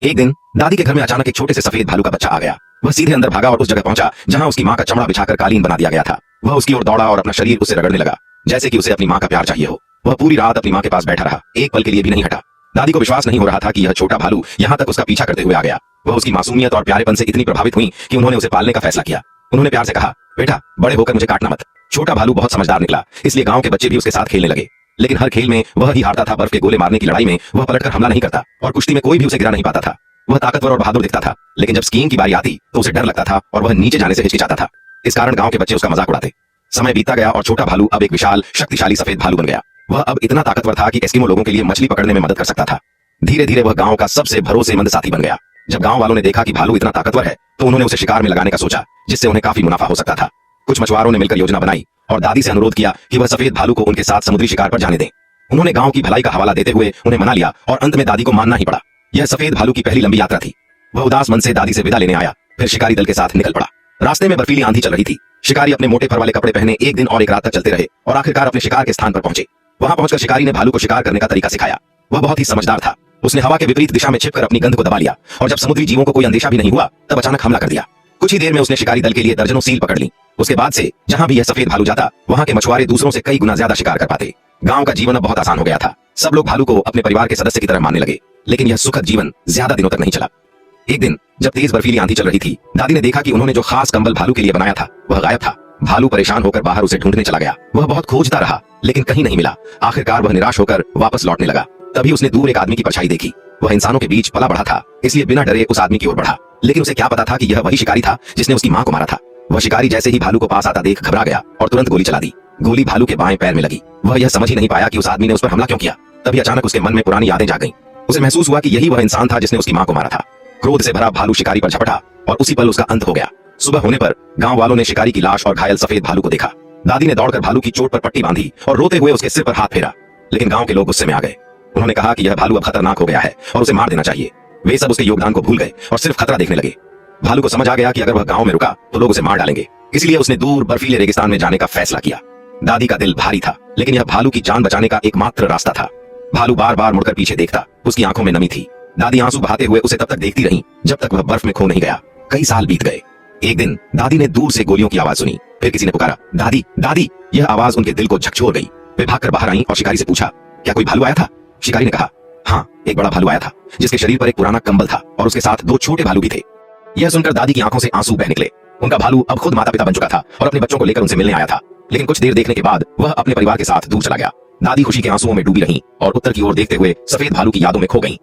एक दिन दादी के घर में अचानक एक छोटे से सफेद भालू का बच्चा आ गया। वह सीधे अंदर भागा और उस जगह पहुंचा जहां उसकी मां का चमड़ा बिछाकर कालीन बना दिया गया था। वह उसकी ओर दौड़ा और अपना शरीर उसे रगड़ने लगा, जैसे कि उसे अपनी मां का प्यार चाहिए हो। वह पूरी रात अपनी मां के पास बैठा रहा, एक पल के लिए भी नहीं हटा। दादी को विश्वास नहीं हो रहा था कि यह छोटा भालू यहाँ तक उसका पीछा करते हुए आ गया। वह उसकी मासूमियत और प्यारेपन से इतनी प्रभावित हुई कि उन्होंने उसे पालने का फैसला किया। उन्होंने प्यार से कहा, बेटा बड़े होकर मुझे काटना मत। छोटा भालू बहुत समझदार निकला, इसलिए गांव के बच्चे भी उसके साथ खेलने लगे। लेकिन हर खेल में वह ही हारता था। बर्फ के गोले मारने की लड़ाई में वह पलटकर हमला नहीं करता और कुश्ती में कोई भी उसे गिरा नहीं पाता था। वह ताकतवर और बहादुर दिखता था, लेकिन जब स्कीइंग की बारी आती तो उसे डर लगता था और वह नीचे जाने से हिचकिचाता था। इस कारण गांव के बच्चे उसका मजाक उड़ाते। समय बीतता गया और छोटा भालू अब एक विशाल शक्तिशाली सफेद भालू बन गया। वह अब इतना ताकतवर था कि एस्किमो लोगों के लिए मछली पकड़ने में मदद कर सकता था। धीरे धीरे वह गांव का सबसे भरोसेमंद साथी बन गया। जब गांव वालों ने देखा कि भालू इतना ताकतवर है तो उन्होंने उसे शिकार में लगाने का सोचा, जिससे उन्हें काफी मुनाफा हो सकता था। कुछ मछुआरों ने मिलकर योजना बनाई और दादी से अनुरोध किया कि वह सफेद भालू को उनके साथ समुद्री शिकार पर जाने दें। उन्होंने गांव की भलाई का हवाला देते हुए उन्हें मना लिया और अंत में दादी को मानना ही पड़ा। यह सफेद भालू की पहली लंबी यात्रा थी। वह उदास मन से दादी से विदा लेने आया, फिर शिकारी दल के साथ निकल पड़ा। रास्ते में बर्फीली आंधी चल रही थी। शिकारी अपने मोटे फर वाले कपड़े पहने एक दिन और एक रात तक चलते रहे और आखिरकार अपने शिकार के स्थान पर पहुंचे। वहां पहुंचकर शिकारी ने भालू को शिकार करने का तरीका सिखाया। वह बहुत ही समझदार था। उसने हवा के विपरीत दिशा में छिपकर अपनी गंध को दबा लिया और जब समुद्री जीवों को कोई अंदेशा भी नहीं हुआ तब अचानक हमला कर दिया। कुछ ही देर में उसने शिकारी दल के लिए दर्जनों सील पकड़ ली। उसके बाद से जहां भी यह सफेद भालू जाता वहां के मछुआरे दूसरों से कई गुना ज्यादा शिकार कर पाते। गांव का जीवन अब बहुत आसान हो गया था। सब लोग भालू को अपने परिवार के सदस्य की तरह मानने लगे। लेकिन यह सुखद जीवन ज्यादा दिनों तक नहीं चला। एक दिन जब तेज बर्फीली आंधी चल रही थी, दादी ने देखा कि उन्होंने जो खास कंबल भालू के लिए बनाया था वह गायब था। भालू परेशान होकर बाहर उसे ढूंढने चला गया। वह बहुत खोजता रहा, लेकिन कहीं नहीं मिला। आखिरकार वह निराश होकर वापस लौटने लगा। तभी उसने दूर एक आदमी की परछाई देखी। वह इंसानों के बीच पला बढ़ा था, इसलिए बिना डरे उस आदमी की ओर बढ़ा। लेकिन उसे क्या पता था कि यह वही शिकारी था जिसने उसकी मां को मारा था। वह शिकारी जैसे ही भालू को पास आता देख घबरा गया और तुरंत गोली चला दी। गोली भालू के बाएं पैर में लगी। वह यह समझ ही नहीं पाया कि उस आदमी ने उस पर हमला क्यों किया। तभी अचानक उसके मन में पुरानी यादें जाग गईं। उसे महसूस हुआ कि यही वह इंसान था जिसने उसकी मां को मारा था। क्रोध से भरा भालू शिकारी पर झपटा और उसी पल उसका अंत हो गया। सुबह होने पर गांव वालों ने शिकारी की लाश और घायल सफेद भालू को देखा। दादी ने दौड़कर भालू की चोट पर पट्टी बांधी और रोते हुए उसके सिर पर हाथ फेरा। लेकिन गांव के लोग गुस्से में आ गए। उन्होंने कहा कि यह भालू अब खतरनाक हो गया है और उसे मार देना चाहिए। वे सब उसके योगदान को भूल गए और सिर्फ खतरा देखने लगे। भालू को समझ आ गया कि अगर वह गांव में रुका तो लोग उसे मार डालेंगे, इसलिए उसने दूर बर्फीले रेगिस्तान में जाने का फैसला किया। दादी का दिल भारी था, लेकिन यह भालू की जान बचाने का एकमात्र रास्ता था। भालू बार बार मुड़कर पीछे देखता, उसकी आंखों में नमी थी। दादी आंसू बहाते हुए उसे तब तक देखती रही जब तक वह बर्फ में खो नहीं गया। कई साल बीत गए। एक दिन दादी ने दूर से गोलियों की आवाज सुनी। फिर किसी ने पुकारा, दादी दादी। यह आवाज उनके दिल को झकझोर गई। वे भागकर बाहर आईं और शिकारी से पूछा, क्या कोई भालू आया था? शिकारी ने कहा, हाँ, एक बड़ा भालू आया था जिसके शरीर पर एक पुराना कंबल था और उसके साथ दो छोटे भालू भी थे। यह सुनकर दादी की आंखों से आंसू बह निकले। उनका भालू अब खुद माता पिता बन चुका था और अपने बच्चों को लेकर उनसे मिलने आया था। लेकिन कुछ देर देखने के बाद वह अपने परिवार के साथ दूर चला गया। दादी खुशी के आंसुओं में डूबी रहीं और उत्तर की ओर देखते हुए सफेद भालू की यादों में खो गईं।